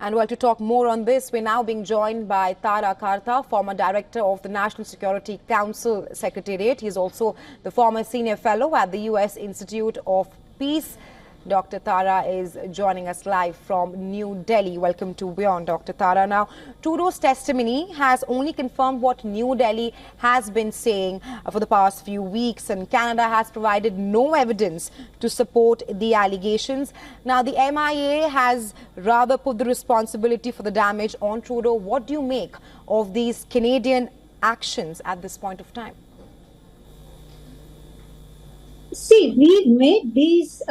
And well, to talk more on this, we're now being joined by Tara Karta, former director of the National Security Council Secretariat. He's also the former senior fellow at the U.S. Institute of Peace. Dr. Tara is joining us live from New Delhi. Welcome to Beyond, Dr. Tara. Now, Trudeau's testimony has only confirmed what New Delhi has been saying for the past few weeks, and Canada has provided no evidence to support the allegations. Now, the MIA has rather put the responsibility for the damage on Trudeau. What do you make of these Canadian actions at this point of time? See, we've made these,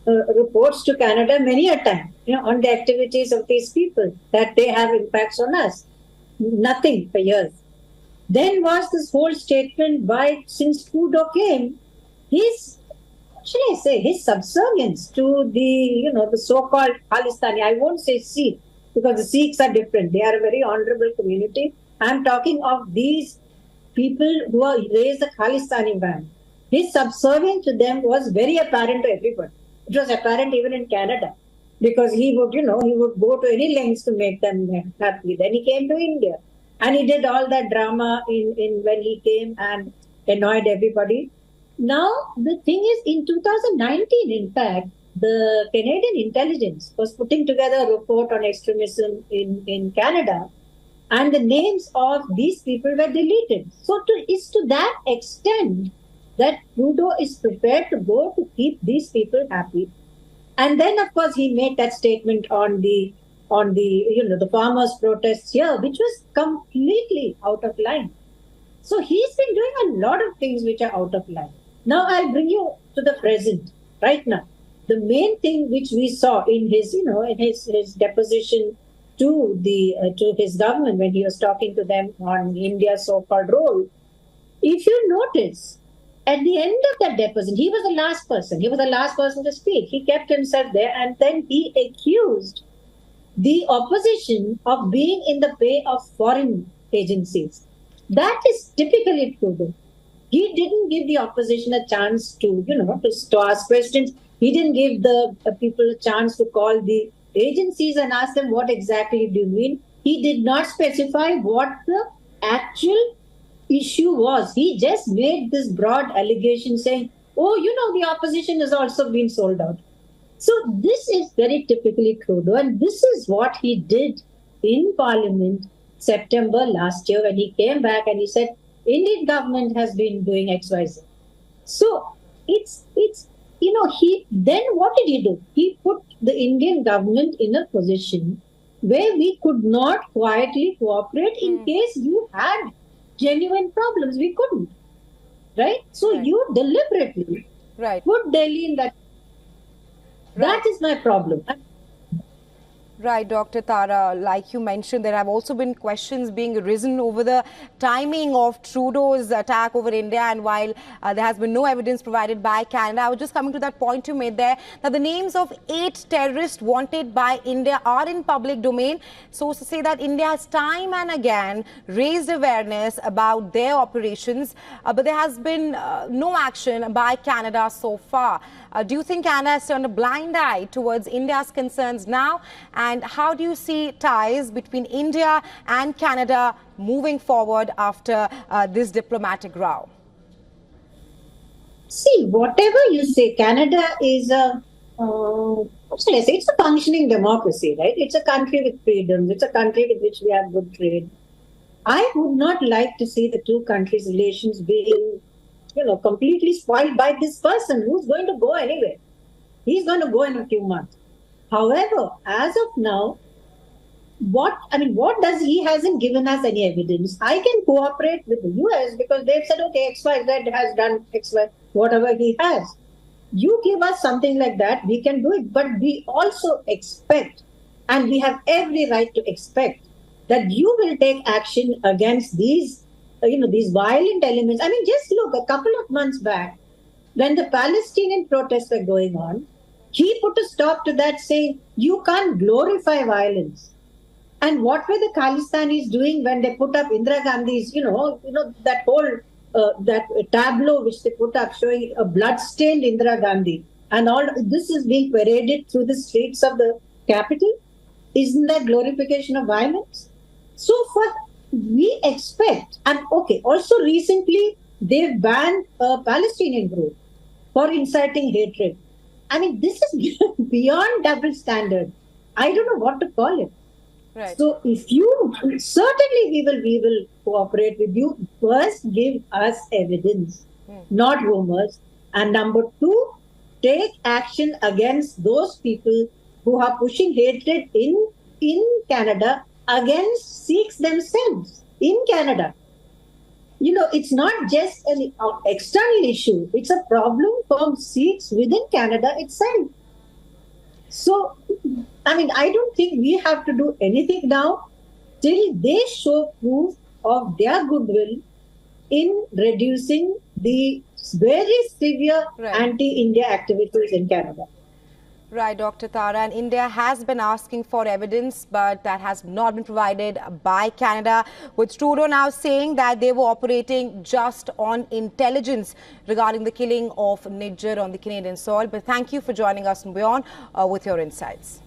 reports to Canada many a time, on the activities of these people, that they have impacts on us. Nothing for years. Then was this whole statement since Trudeau came, his subservience to the so-called Khalistani. I won't say Sikh, because the Sikhs are different. They are a very honorable community. I'm talking of these people who are raised the Khalistani band. His subservience to them was very apparent to everybody. It was apparent even in Canada, because he would go to any lengths to make them happy. Then he came to India, and he did all that drama in when he came and annoyed everybody. Now, the thing is, in 2019, in fact, the Canadian intelligence was putting together a report on extremism in Canada, and the names of these people were deleted. So it's to that extent that Trudeau is prepared to go to keep these people happy. And then, of course, he made that statement on the farmers' protests here, which was completely out of line. So he's been doing a lot of things which are out of line. Now I'll bring you to the present, right now. The main thing which we saw in his deposition to his government when he was talking to them on India's so-called role, if you notice, at the end of that deposition, he was the last person. He was the last person to speak. He kept himself there, and then he accused the opposition of being in the pay of foreign agencies. That is typically Trudeau. He didn't give the opposition a chance to ask questions. He didn't give the people a chance to call the agencies and ask them, what exactly do you mean? He did not specify what the actual issue was. He just made this broad allegation saying, the opposition has also been sold out. So this is very typically Trudeau, and this is what he did in Parliament September last year when he came back and he said, Indian government has been doing XYZ. So then what did he do? He put the Indian government in a position where we could not quietly cooperate in case you had genuine problems. We couldn't, right? So you deliberately put Delhi in that. That is my problem. Right, Dr. Tara, like you mentioned, there have also been questions being risen over the timing of Trudeau's attack over India, and while there has been no evidence provided by Canada, I was just coming to that point you made there, that the names of 8 terrorists wanted by India are in public domain. Sources say that India has time and again raised awareness about their operations, but there has been no action by Canada so far. Do you think Canada has turned a blind eye towards India's concerns now? And how do you see ties between India and Canada moving forward after this diplomatic row? See, whatever you say, Canada is it's a functioning democracy, right? It's a country with freedoms. It's a country with which we have good trade. I would not like to see the two countries' relations being completely spoiled by this person who's going to go anyway. He's going to go in a few months. However, as of now, what does he hasn't given us any evidence? I can cooperate with the US because they've said, okay, XYZ has done XY, whatever he has. You give us something like that, we can do it. But we also expect, and we have every right to expect, that you will take action against these violent elements. I mean, just look, a couple of months back, when the Palestinian protests were going on, he put a stop to that, saying, you can't glorify violence. And what were the Khalistanis doing when they put up Indira Gandhi's, that whole that tableau which they put up showing a blood-stained Indira Gandhi, and all this is being paraded through the streets of the capital? Isn't that glorification of violence? So we expect, and okay, also recently they've banned a Palestinian group for inciting hatred. I mean, this is beyond double standard. I don't know what to call it. Right. So if you certainly we will cooperate with you. First, give us evidence, not rumors. And number two, take action against those people who are pushing hatred in Canada against Sikhs themselves in Canada. You know, it's not just an external issue; it's a problem for Sikhs within Canada itself. So, I mean, I don't think we have to do anything now till they show proof of their goodwill in reducing the very severe anti-India activities in Canada. Right, Dr. Tara. And India has been asking for evidence, but that has not been provided by Canada, with Trudeau now saying that they were operating just on intelligence regarding the killing of Nijjar on the Canadian soil. But thank you for joining us, Beyond, with your insights.